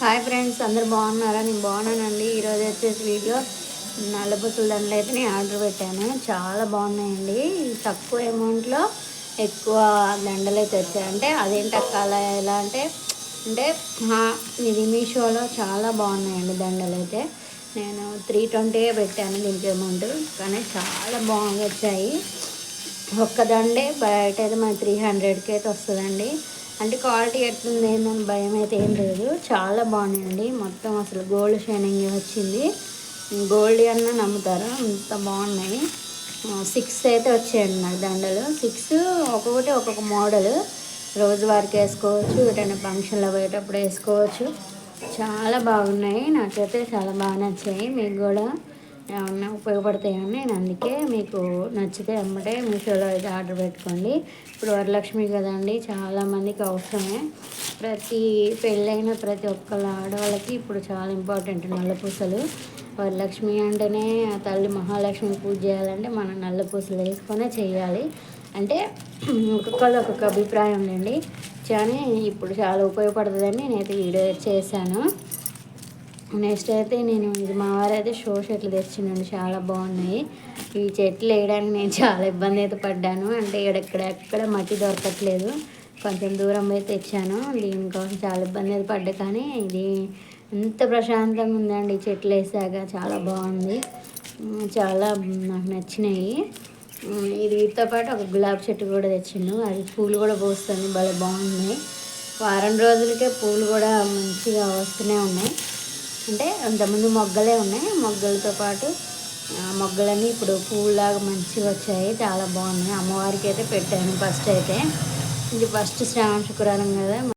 Hi friends, అందరు బాగున్నారా? నేను బాగున్నానండి. ఈరోజు వచ్చేసి వీడియో నల్లపూసల దండలు అయితే నేను ఆర్డర్ పెట్టాను. చాలా బాగున్నాయండి. తక్కువ అమౌంట్లో ఎక్కువ దండలు అయితే వచ్చాయి. అంటే అదేంటి అక్క ఎలా అంటే అంటే ఇది మీషోలో చాలా బాగున్నాయండి దండలు అయితే. నేను 320 పెట్టాను దీనికి అమౌంట్, కానీ చాలా బాగా వచ్చాయి. ఒక్క దండే బయట అయితే మనకి 300కి అయితే వస్తుందండి. అంటే క్వాలిటీ ఎట్లుంది ఏందని భయం అయితే ఏం లేదు. చాలా బాగున్నాయండి. మొత్తం అసలు గోల్డ్ షైనింగ్ వచ్చింది. గోల్డ్ అన్న నమ్ముతారు, అంత బాగున్నాయి. 6 అయితే వచ్చాయండి నాకు దండలు. 6 ఒక్కొక్కటి ఒక్కొక్క మోడల్. రోజువారికి వేసుకోవచ్చు, ఎటైనా ఫంక్షన్లో పోయేటప్పుడు వేసుకోవచ్చు. చాలా బాగున్నాయి. నాకైతే చాలా బాగా నచ్చాయి. మీకు కూడా ఏమన్నా ఉపయోగపడతాయని నేను అందుకే మీకు నచ్చితే అమ్మటే మీషోలో అయితే ఆర్డర్ పెట్టుకోండి. ఇప్పుడు వరలక్ష్మి కదండి, చాలామందికి అవసరమే. ప్రతి పెళ్ళైన ప్రతి ఒక్కళ్ళ ఆడవాళ్ళకి ఇప్పుడు చాలా ఇంపార్టెంట్ నల్లపూసలు. వరలక్ష్మి అంటేనే ఆ తల్లి మహాలక్ష్మి పూజ చేయాలంటే మనం నల్లపూసలు వేసుకొనే చేయాలి. అంటే ఒక్కొక్కళ్ళు ఒక్కొక్క అభిప్రాయం అండి. కానీ ఇప్పుడు చాలా ఉపయోగపడుతుందని నేనైతే వీడియో చేశాను. నెక్స్ట్ అయితే నేను ఇది మా వారైతే షో చెట్లు తెచ్చిండండి, చాలా బాగున్నాయి. ఈ చెట్లు వేయడానికి నేను చాలా ఇబ్బంది అయితే పడ్డాను. అంటే ఎక్కడ మట్టి దొరకట్లేదు. కొంచెం దూరం అయితే తెచ్చాను. దీనికోసం చాలా ఇబ్బంది అయితే పడ్డా, కానీ ఇది ఎంత ప్రశాంతంగా ఉందండి చెట్లు వేసాక. చాలా బాగుంది. చాలా నాకు నచ్చినాయి. ఇది వీటితో పాటు ఒక గులాబీ చెట్టు కూడా తెచ్చిండు. అది పూలు కూడా పోస్తుంది, భలే బాగున్నాయి. వారం రోజులకే పూలు కూడా మంచిగా వస్తూనే ఉన్నాయి. అంటే అంతకుముందు మొగ్గలే ఉన్నాయి. మొగ్గలతో పాటు మొగ్గలన్నీ ఇప్పుడు పూలాగా మంచిగా వచ్చాయి. చాలా బాగున్నాయి. అమ్మవారికి అయితే పెట్టాను ఫస్ట్ అయితే. ఇది ఫస్ట్ శ్రావణ శుక్రవారం కదా.